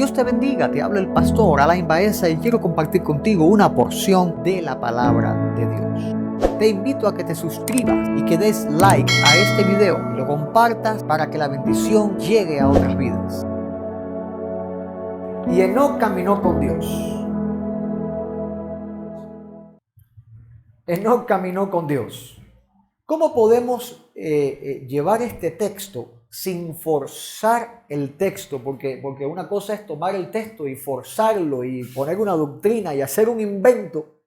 Dios te bendiga, te habla el pastor Alain Baeza y quiero compartir contigo una porción de la palabra de Dios. Te invito a que te suscribas y que des like a este video y lo compartas para que la bendición llegue a otras vidas. Y Enoc caminó con Dios. Enoc caminó con Dios. ¿Cómo podemos llevar este texto sin forzar el texto? Porque una cosa es tomar el texto y forzarlo y poner una doctrina y hacer un invento,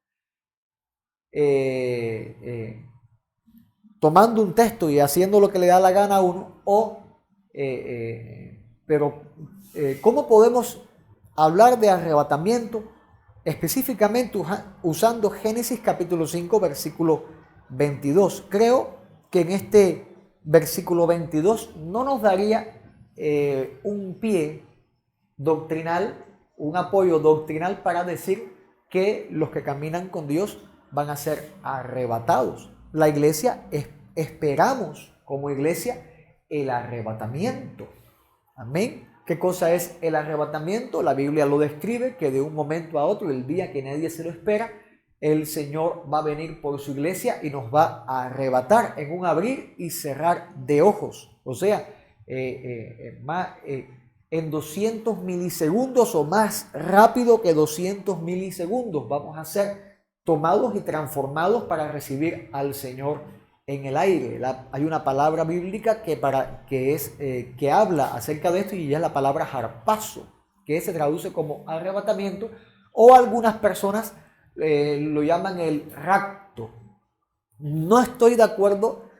tomando un texto y haciendo lo que le da la gana a uno. Pero ¿cómo podemos hablar de arrebatamiento específicamente usando Génesis capítulo 5 versículo 22? Creo que en este versículo 22 no nos daría un pie doctrinal, un apoyo doctrinal para decir que los que caminan con Dios van a ser arrebatados. La iglesia esperamos como iglesia el arrebatamiento. Amén. ¿Qué cosa es el arrebatamiento? La Biblia lo describe, que de un momento a otro, el día que nadie se lo espera, el Señor va a venir por su iglesia y nos va a arrebatar en un abrir y cerrar de ojos. O sea, en 200 milisegundos o más rápido que 200 milisegundos vamos a ser tomados y transformados para recibir al Señor en el aire. Hay una palabra bíblica que habla acerca de esto y es la palabra harpazo, que se traduce como arrebatamiento, o algunas personas lo llaman el rapto. No estoy de acuerdo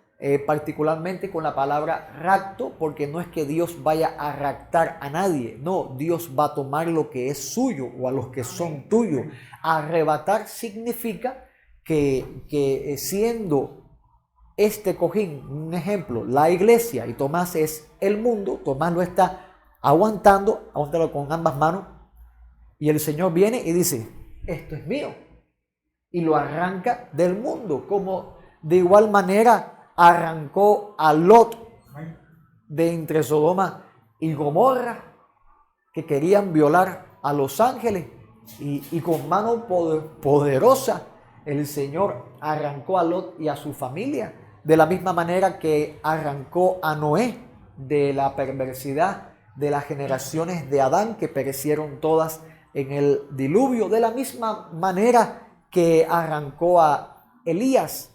particularmente con la palabra rapto, porque no es que Dios vaya a raptar a nadie, no, Dios va a tomar lo que es suyo o a los que son tuyos. Arrebatar significa que siendo este cojín, un ejemplo, la iglesia, y Tomás es el mundo, Tomás lo está aguantando con ambas manos, y el Señor viene y dice, esto es mío, y lo arranca del mundo, como de igual manera arrancó a Lot de entre Sodoma y Gomorra, que querían violar a los ángeles, y con mano poderosa el Señor arrancó a Lot y a su familia, de la misma manera que arrancó a Noé de la perversidad de las generaciones de Adán, que perecieron todas en el diluvio, de la misma manera que arrancó a Elías.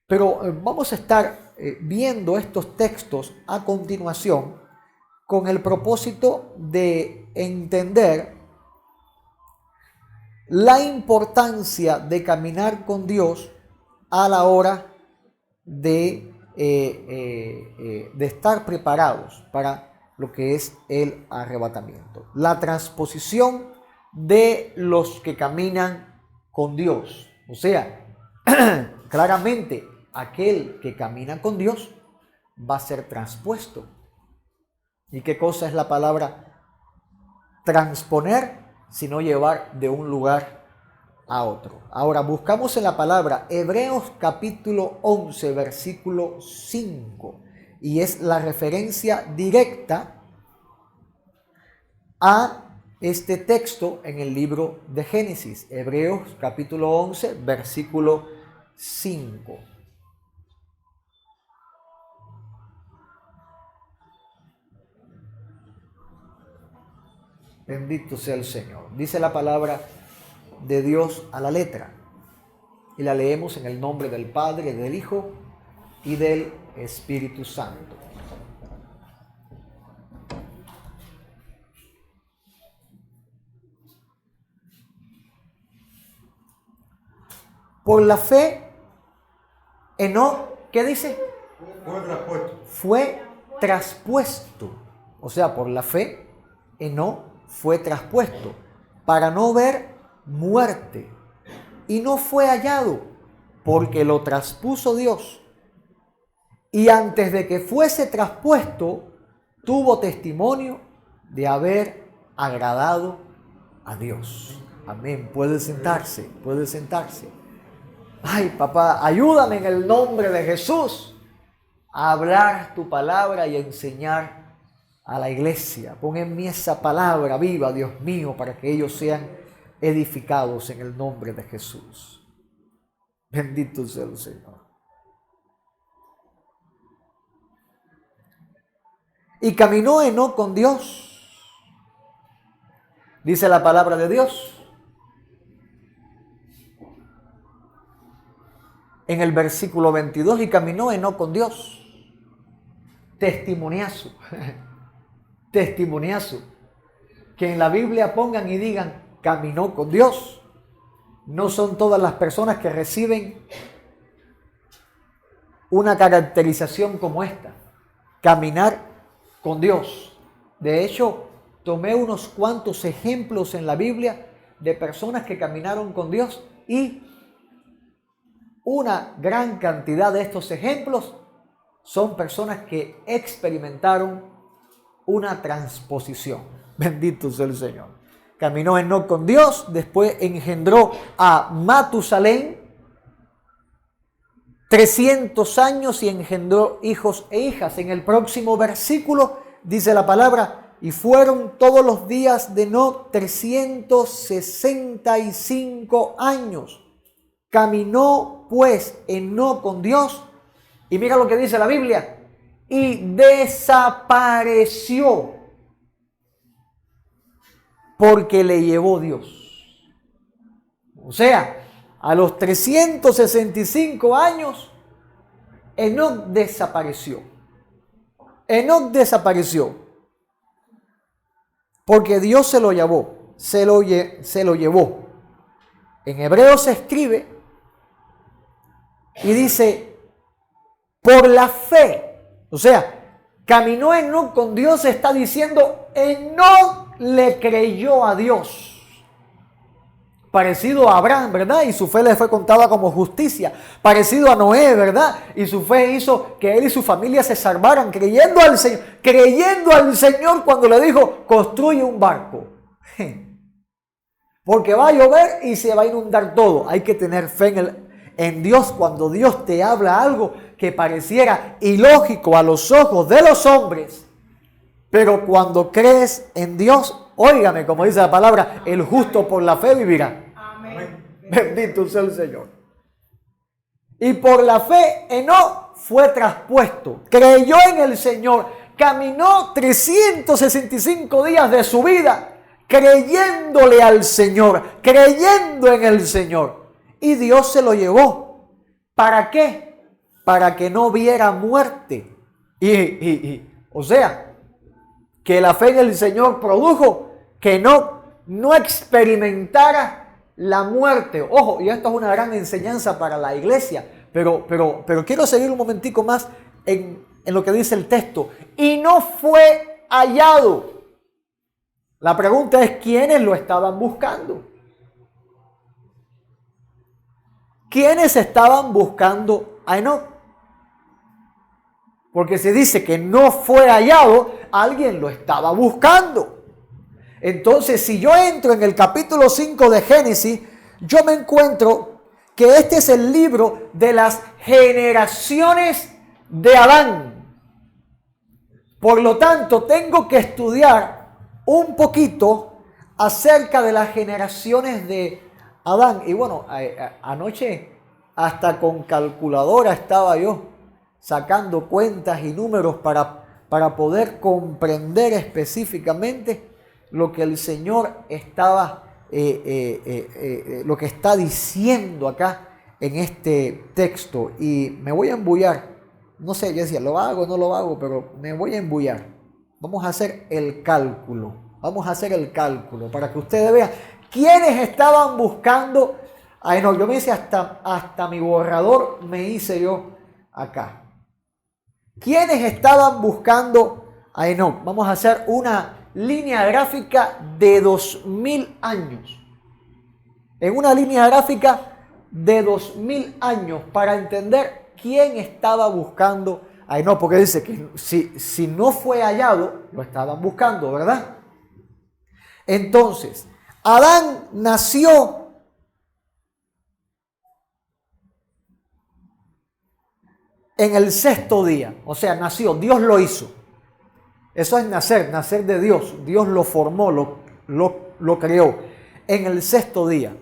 Pero vamos a estar viendo estos textos a continuación con el propósito de entender la importancia de caminar con Dios a la hora de estar preparados para lo que es el arrebatamiento. La transposición de los que caminan con Dios. O sea, claramente aquel que camina con Dios va a ser transpuesto. ¿Y qué cosa es la palabra transponer? Sino llevar de un lugar a otro. Ahora buscamos en la palabra Hebreos capítulo 11 versículo 5, y es la referencia directa a este texto en el libro de Génesis. Hebreos capítulo 11 versículo 5. Bendito sea el Señor. Dice la palabra de Dios a la letra, y la leemos en el nombre del Padre, del Hijo y del Espíritu Santo. Por la fe, Enoc, ¿qué dice? Fue traspuesto. O sea, por la fe, Enoc fue traspuesto para no ver muerte, y no fue hallado porque lo traspuso Dios. Y antes de que fuese traspuesto, tuvo testimonio de haber agradado a Dios. Amén. Puede sentarse, puede sentarse. Ay, papá, ayúdame en el nombre de Jesús a hablar tu palabra y a enseñar a la iglesia. Pon en mí esa palabra viva, Dios mío, para que ellos sean edificados en el nombre de Jesús. Bendito sea el Señor. Y caminó Enoc con Dios. Dice la palabra de Dios en el versículo 22, y caminó Enoc con Dios. Testimoniazo. Testimoniazo. Que en la Biblia pongan y digan, caminó con Dios. No son todas las personas que reciben una caracterización como esta. Caminar con Dios. De hecho, tomé unos cuantos ejemplos en la Biblia de personas que caminaron con Dios, y una gran cantidad de estos ejemplos son personas que experimentaron una transposición. Bendito sea el Señor. Caminó Enoc con Dios, después engendró a Matusalén 300 años y engendró hijos e hijas. En el próximo versículo dice la palabra, y fueron todos los días de Enoc 365 años. Caminó pues Enoc con Dios, y mira lo que dice la Biblia, y desapareció porque le llevó Dios. O sea, a los 365 años, Enoc desapareció. Enoc desapareció porque Dios se lo llevó, se lo llevó. En hebreo se escribe y dice, por la fe. O sea, caminó Enoc con Dios, está diciendo, Enoc le creyó a Dios. Parecido a Abraham, ¿verdad? Y su fe le fue contada como justicia. Parecido a Noé, ¿verdad? Y su fe hizo que él y su familia se salvaran, creyendo al Señor cuando le dijo, construye un barco. Porque va a llover y se va a inundar todo. Hay que tener fe en Dios cuando Dios te habla algo que pareciera ilógico a los ojos de los hombres. Pero cuando crees en Dios, óigame, como dice la palabra, el justo por la fe vivirá. Amén. Bendito sea el Señor. Y por la fe Enoc fue traspuesto, creyó en el Señor, caminó 365 días de su vida creyéndole al Señor, creyendo en el Señor. Y Dios se lo llevó. ¿Para qué? Para que no viera muerte. O sea, que la fe en el Señor produjo que no experimentara la muerte. Ojo, y esto es una gran enseñanza para la iglesia, pero quiero seguir un momentico más en lo que dice el texto. Y no fue hallado. La pregunta es, ¿quiénes lo estaban buscando? ¿Quiénes estaban buscando a Enoc? Porque se dice que no fue hallado, alguien lo estaba buscando. Entonces, si yo entro en el capítulo 5 de Génesis, yo me encuentro que este es el libro de las generaciones de Adán. Por lo tanto, tengo que estudiar un poquito acerca de las generaciones de Adán. Y bueno, anoche hasta con calculadora estaba yo sacando cuentas y números para poder comprender específicamente lo que el Señor estaba, lo que está diciendo acá en este texto. Y me voy a embullar. No sé, yo decía, ¿lo hago o no lo hago? Pero me voy a embullar. Vamos a hacer el cálculo. Vamos a hacer el cálculo para que ustedes vean quiénes estaban buscando a Enoc. Yo me hice hasta mi borrador, me hice yo acá. ¿Quiénes estaban buscando a Enoc? Vamos a hacer una línea gráfica de 2000 años. En una línea gráfica de 2000 años para entender quién estaba buscando a Enoc. Porque dice que si no fue hallado, lo estaban buscando, ¿verdad? Entonces, Adán nació en el sexto día, o sea, nació, Dios lo hizo. Eso es nacer de Dios. Dios lo formó, lo creó en el sexto día.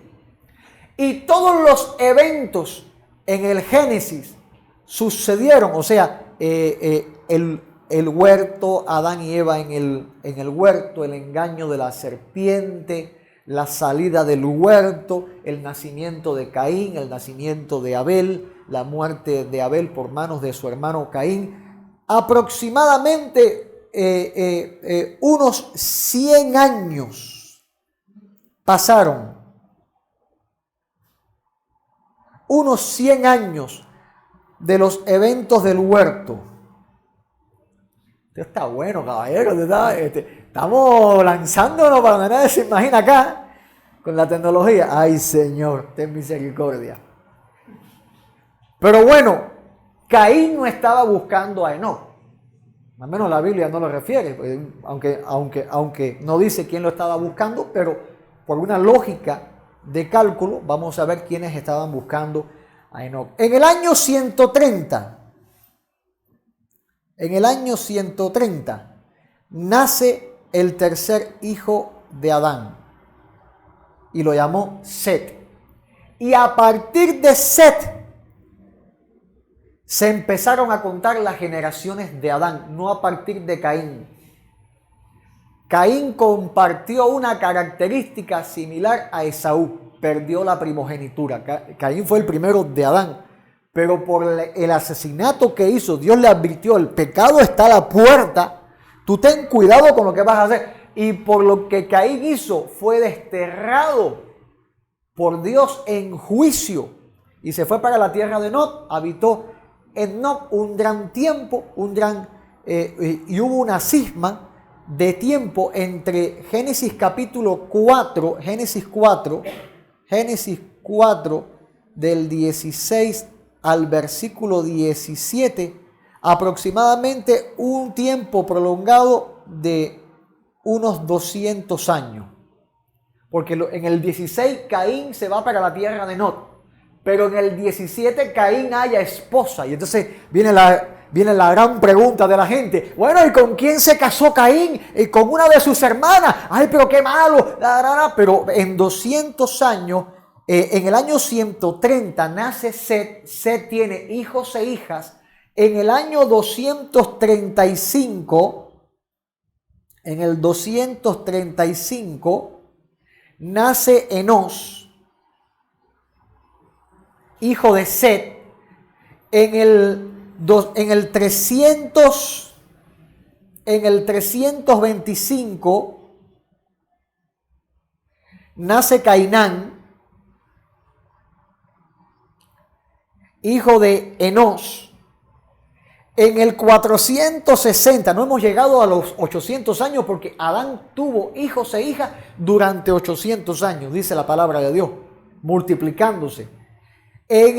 Y todos los eventos en el Génesis sucedieron, o sea, el huerto, Adán y Eva en el huerto, el engaño de la serpiente, la salida del huerto, el nacimiento de Caín, el nacimiento de Abel, la muerte de Abel por manos de su hermano Caín. Aproximadamente unos 100 años pasaron. Unos 100 años de los eventos del huerto. Esto está bueno, caballero. Estamos lanzándonos para donde nadie se imagina acá con la tecnología. Ay, Señor, ten misericordia. Pero bueno, Caín no estaba buscando a Enoc. Al menos la Biblia no lo refiere, aunque no dice quién lo estaba buscando, pero por una lógica de cálculo vamos a ver quiénes estaban buscando a Enoc. En el año 130, nace el tercer hijo de Adán y lo llamó Set. Y a partir de Set se empezaron a contar las generaciones de Adán, no a partir de Caín. Caín compartió una característica similar a Esaú, perdió la primogenitura. Caín fue el primero de Adán, pero por el asesinato que hizo, Dios le advirtió, el pecado está a la puerta, tú ten cuidado con lo que vas a hacer. Y por lo que Caín hizo, fue desterrado por Dios en juicio y se fue para la tierra de Nod, habitó en Nod un gran tiempo, y hubo una cisma de tiempo entre Génesis capítulo 4, Génesis 4 del 16 al versículo 17, aproximadamente un tiempo prolongado de unos 200 años. Porque en el 16 Caín se va para la tierra de Nod, pero en el 17 Caín halla esposa. Y entonces viene la gran pregunta de la gente. Bueno, ¿y con quién se casó Caín? Con una de sus hermanas. Ay, pero qué malo. Pero en 200 años, en el año 130 nace Set. Set tiene hijos e hijas. En el año 235, nace Enos, hijo de Set. En el 325 nace Cainán, hijo de Enos. En el 460, no hemos llegado a los 800 años porque Adán tuvo hijos e hijas durante 800 años, dice la palabra de Dios, multiplicándose. En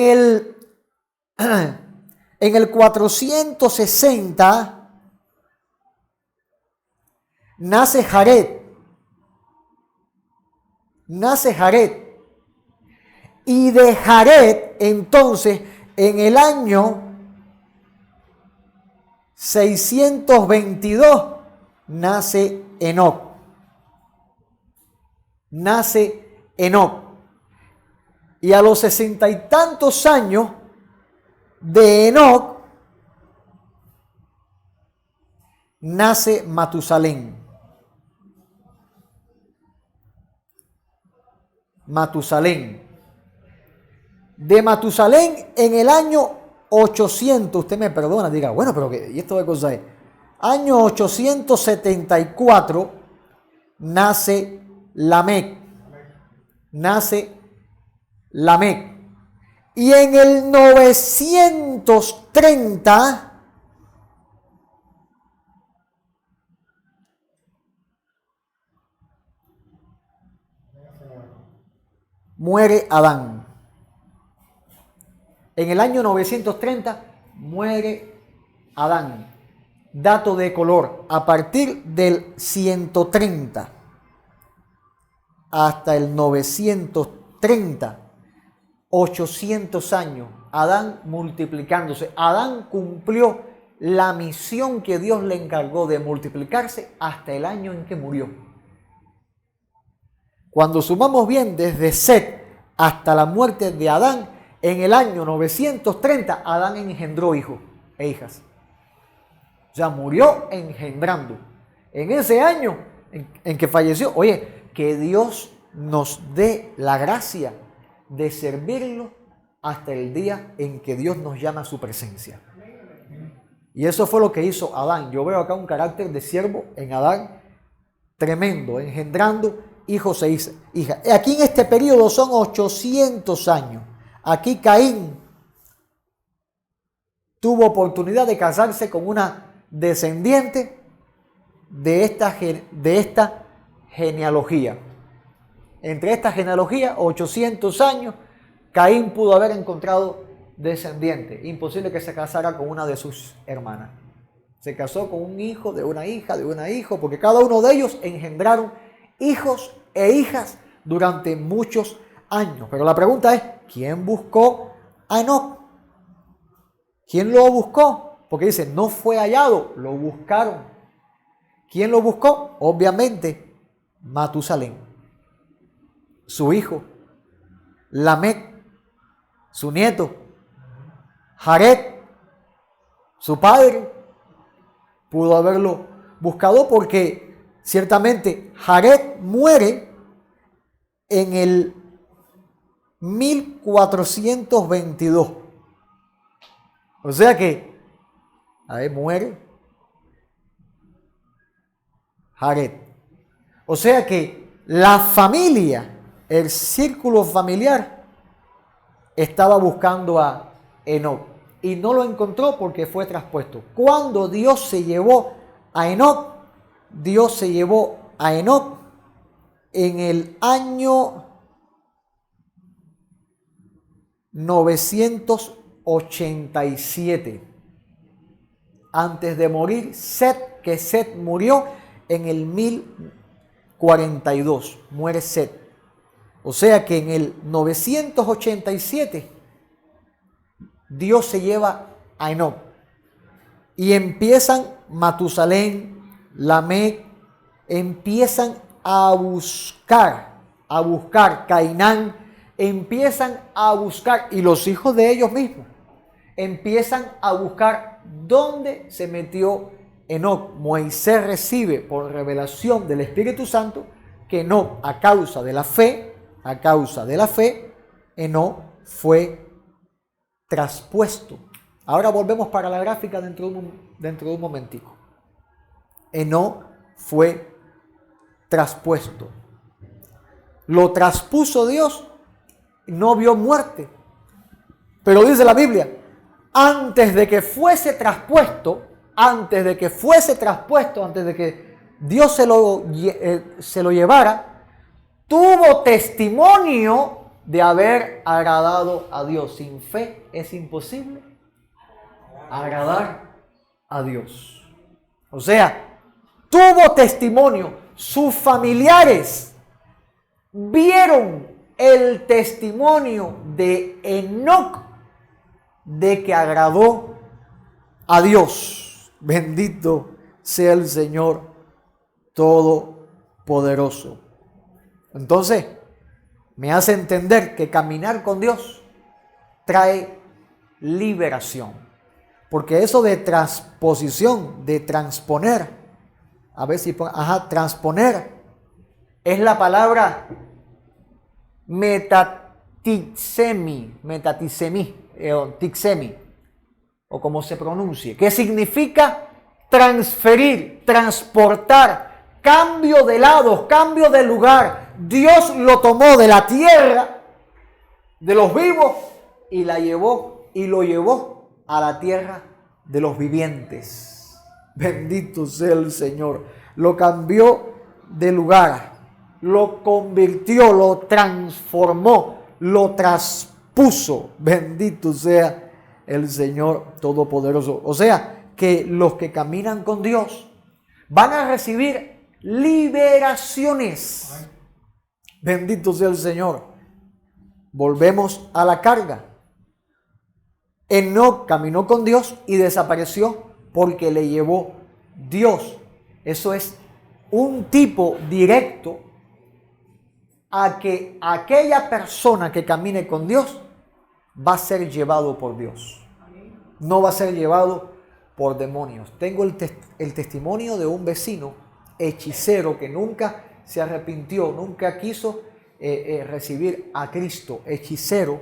el 460 nace Jared. Y de Jared, entonces, en el año 622 nace Enoc. Y a los 60 y tantos años de Enoc nace Matusalén. De Matusalén en el año 800, usted me perdona, diga, bueno, pero ¿y esto de cosa es? Año 874 nace Lamec. Y en el 930 muere Adán. En el año 930 muere Adán. Dato de color, a partir del 130 hasta el 930, 800 años, Adán multiplicándose. Adán cumplió la misión que Dios le encargó de multiplicarse hasta el año en que murió. Cuando sumamos bien desde Set hasta la muerte de Adán, en el año 930, Adán engendró hijos e hijas. O sea, murió engendrando. En ese año en que falleció, oye, que Dios nos dé la gracia de servirlo hasta el día en que Dios nos llama a su presencia. Y eso fue lo que hizo Adán. Yo veo acá un carácter de siervo en Adán tremendo, engendrando hijos e hijas. Aquí en este periodo son 800 años. Aquí Caín tuvo oportunidad de casarse con una descendiente de esta genealogía. Entre esta genealogía, 800 años, Caín pudo haber encontrado descendiente. Imposible que se casara con una de sus hermanas. Se casó con un hijo, de una hija, porque cada uno de ellos engendraron hijos e hijas durante muchos años. Pero la pregunta es, ¿quién buscó a Enoc? ¿Quién lo buscó? Porque dice, no fue hallado, lo buscaron. ¿Quién lo buscó? Obviamente, Matusalén, su hijo, Lamec, su nieto, Jared, su padre, pudo haberlo buscado porque ciertamente Jared muere en el 1422. O sea que, muere Jared. O sea que la familia, el círculo familiar, estaba buscando a Enoc y no lo encontró porque fue traspuesto. Cuando Dios se llevó a Enoc, Dios se llevó a Enoc en el año 987. Antes de morir Set, que Set murió en el 1042. Muere Set. O sea que en el 987 Dios se lleva a Enoc y empiezan Matusalén, Lamec, empiezan a buscar Cainán, empiezan a buscar, y los hijos de ellos mismos empiezan a buscar dónde se metió Enoc. Moisés recibe por revelación del Espíritu Santo que Enoc, a causa de la fe, Enoc fue traspuesto. Ahora volvemos para la gráfica dentro de un momentico. Enoc fue traspuesto. Lo traspuso Dios, no vio muerte. Pero dice la Biblia, antes de que fuese traspuesto, antes de que Dios se lo llevara, tuvo testimonio de haber agradado a Dios. Sin fe es imposible agradar a Dios. O sea, tuvo testimonio. Sus familiares vieron el testimonio de Enoc de que agradó a Dios. Bendito sea el Señor Todopoderoso. Entonces, me hace entender que caminar con Dios trae liberación. Porque eso de transposición, de transponer, a ver si transponer, es la palabra metatisemi, tixemi, o como se pronuncie, que significa transferir, transportar, cambio de lados, cambio de lugar. Dios lo tomó de la tierra, de los vivos, y lo llevó a la tierra de los vivientes. Bendito sea el Señor. Lo cambió de lugar, lo convirtió, lo transformó, lo traspuso. Bendito sea el Señor Todopoderoso. O sea, que los que caminan con Dios van a recibir liberaciones. Bendito sea el Señor. Volvemos a la carga. Enoc caminó con Dios y desapareció porque le llevó Dios. Eso es un tipo directo a que aquella persona que camine con Dios va a ser llevado por Dios. No va a ser llevado por demonios. Tengo el testimonio de un vecino hechicero que nunca se arrepintió, nunca quiso recibir a Cristo, hechicero,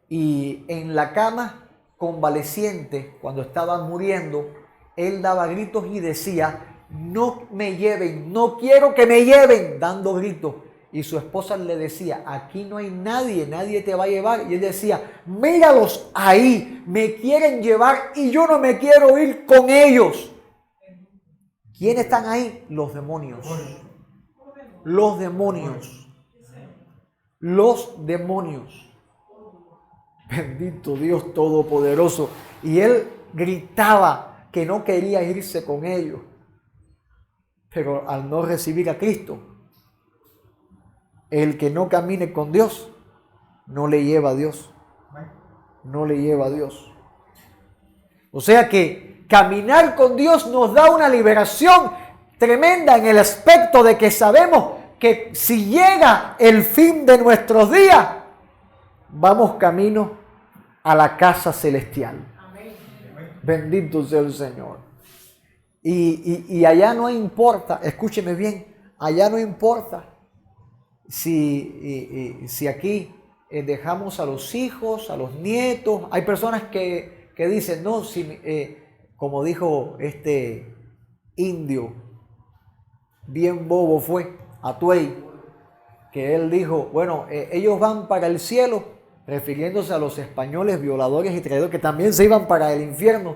y en la cama convaleciente, cuando estaba muriendo, él daba gritos y decía: no me lleven, no quiero que me lleven, dando gritos. Y su esposa le decía: aquí no hay nadie, nadie te va a llevar. Y él decía: míralos ahí, me quieren llevar y yo no me quiero ir con ellos. ¿Quiénes están ahí? Los demonios. Los demonios. Los demonios. Bendito Dios Todopoderoso. Y él gritaba que no quería irse con ellos. Pero al no recibir a Cristo, el que no camine con Dios, no le lleva a Dios. No le lleva a Dios. O sea que caminar con Dios nos da una liberación tremenda en el aspecto de que sabemos que si llega el fin de nuestros días, vamos camino a la casa celestial. Amén. Bendito sea el Señor. Y allá no importa, escúcheme bien, allá no importa si aquí dejamos a los hijos, a los nietos. Hay personas que dicen, no, como dijo este indio, bien bobo fue, Atuey, que él dijo, bueno, ellos van para el cielo, refiriéndose a los españoles violadores y traidores que también se iban para el infierno,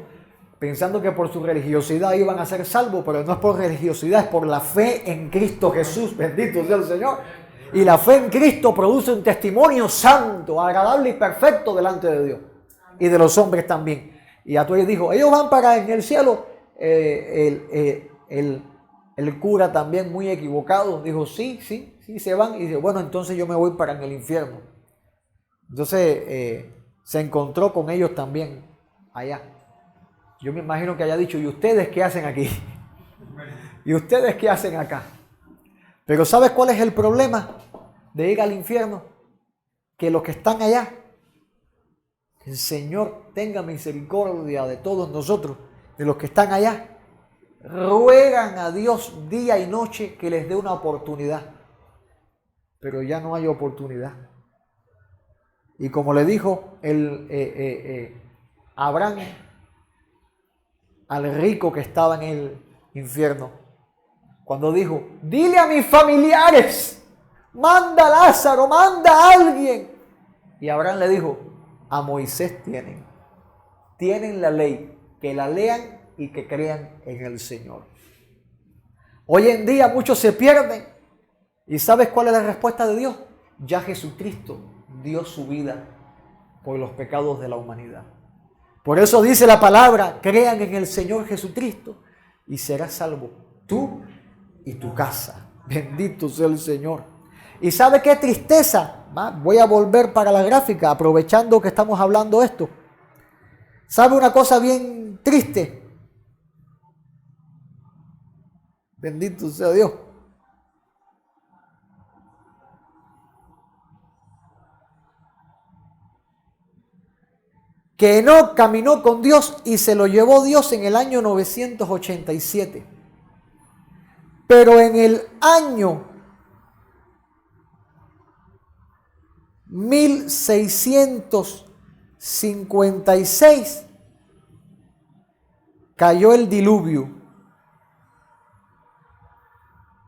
pensando que por su religiosidad iban a ser salvos, pero no es por religiosidad, es por la fe en Cristo Jesús, bendito sea el Señor. Y la fe en Cristo produce un testimonio santo, agradable y perfecto delante de Dios y de los hombres también. Y Atuey dijo, ellos van para en el cielo. El cura también, muy equivocado, dijo, sí, se van. Y dice, bueno, entonces yo me voy para en el infierno. Entonces se encontró con ellos también allá. Yo me imagino que haya dicho, ¿y ustedes qué hacen aquí? ¿Y ustedes qué hacen acá? Pero ¿sabes cuál es el problema de ir al infierno? Que los que están allá, el Señor tenga misericordia de todos nosotros, de los que están allá, ruegan a Dios día y noche que les dé una oportunidad. Pero ya no hay oportunidad. Y como le dijo Abraham al rico que estaba en el infierno, cuando dijo, dile a mis familiares, manda a Lázaro, manda a alguien. Y Abraham le dijo, a Moisés tienen la ley, que la lean y que crean en el Señor. Hoy en día muchos se pierden. ¿Y sabes cuál es la respuesta de Dios? Ya Jesucristo dio su vida por los pecados de la humanidad. Por eso dice la palabra, crean en el Señor Jesucristo y serás salvo tú y tu casa. Bendito sea el Señor. ¿Y sabe qué tristeza? Voy a volver para la gráfica, aprovechando que estamos hablando esto. ¿Sabe una cosa bien triste? Bendito sea Dios. Que Enoc caminó con Dios y se lo llevó Dios en el año 987. Pero en el año 1656 cayó el diluvio.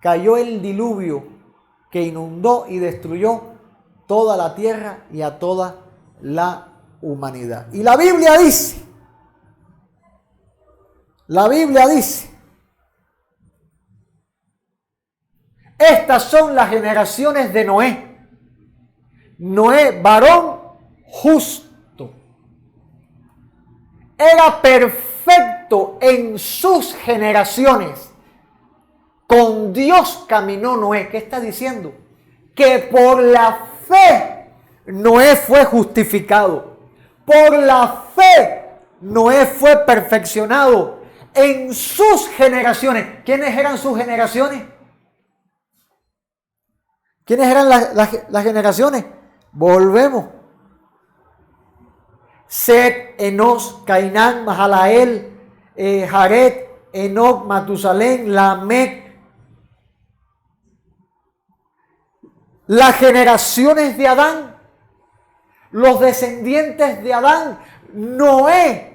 Cayó el diluvio que inundó y destruyó toda la tierra y a toda la humanidad. Y la Biblia dice, estas son las generaciones de Noé. Noé, varón justo, era perfecto en sus generaciones. Con Dios caminó Noé. ¿Qué está diciendo? Que por la fe Noé fue justificado. Por la fe Noé fue perfeccionado. en sus generaciones. ¿Quiénes eran sus generaciones? ¿Quiénes eran las generaciones? Volvemos. Set, Enos, Cainán, Mahalael, Jared, Enoc, Matusalén, Lamec. Las generaciones de Adán, los descendientes de Adán, Noé,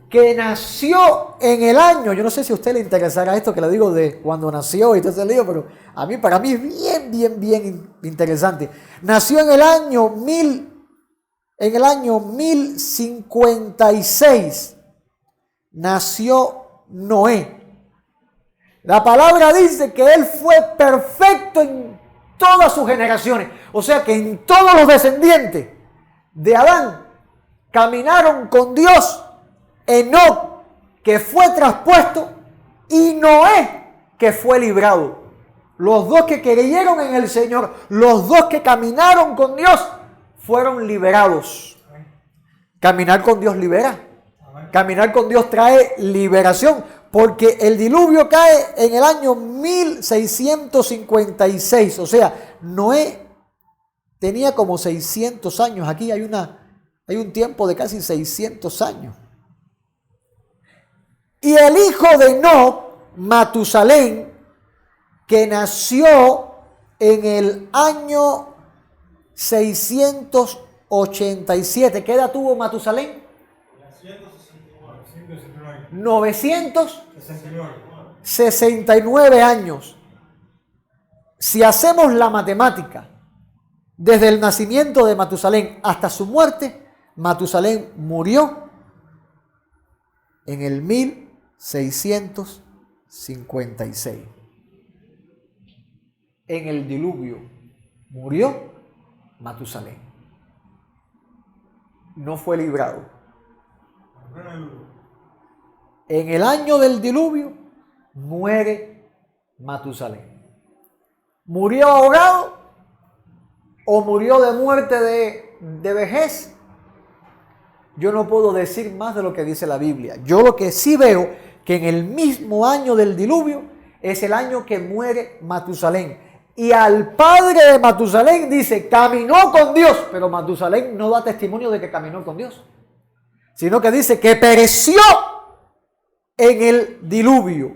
que nació en el año, yo no sé si a usted le interesará esto que le digo de cuando nació y todo ese lío, pero para mí es bien interesante. Nació en el año 1056, nació Noé. La palabra dice que él fue perfecto en todas sus generaciones. O sea que en todos los descendientes de Adán caminaron con Dios. Enoc, que fue traspuesto, y Noé, que fue librado. Los dos que creyeron en el Señor, los dos que caminaron con Dios, fueron liberados. Caminar con Dios libera. Caminar con Dios trae liberación, porque el diluvio cae en el año 1656. O sea, Noé tenía como 600 años. Aquí hay un tiempo de casi 600 años. Y el hijo de Enoc, Matusalén, que nació en el año 687. ¿Qué edad tuvo Matusalén? 969 años. Si hacemos la matemática, desde el nacimiento de Matusalén hasta su muerte, Matusalén murió en el 1656. En el diluvio murió Matusalén. No fue librado. En el año del diluvio muere Matusalén. ¿Murió ahogado o murió de muerte de vejez? Yo no puedo decir más de lo que dice la Biblia. Yo lo que sí veo que en el mismo año del diluvio es el año que muere Matusalén. Y al padre de Matusalén dice, caminó con Dios. Pero Matusalén no da testimonio de que caminó con Dios, sino que dice que pereció en el diluvio.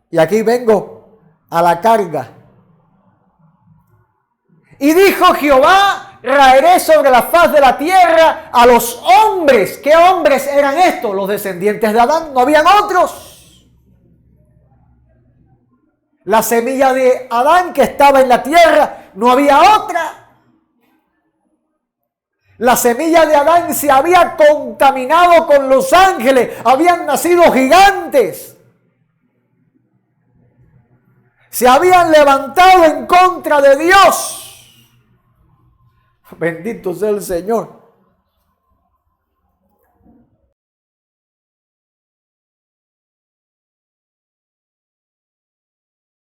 Y aquí vengo a la carga. Y dijo Jehová, raeré sobre la faz de la tierra a los hombres. ¿Qué hombres eran estos? Los descendientes de Adán, no habían otros. La semilla de Adán que estaba en la tierra, no había otra. La semilla de Adán se había contaminado con los ángeles, habían nacido gigantes. Se habían levantado en contra de Dios. Bendito sea el Señor.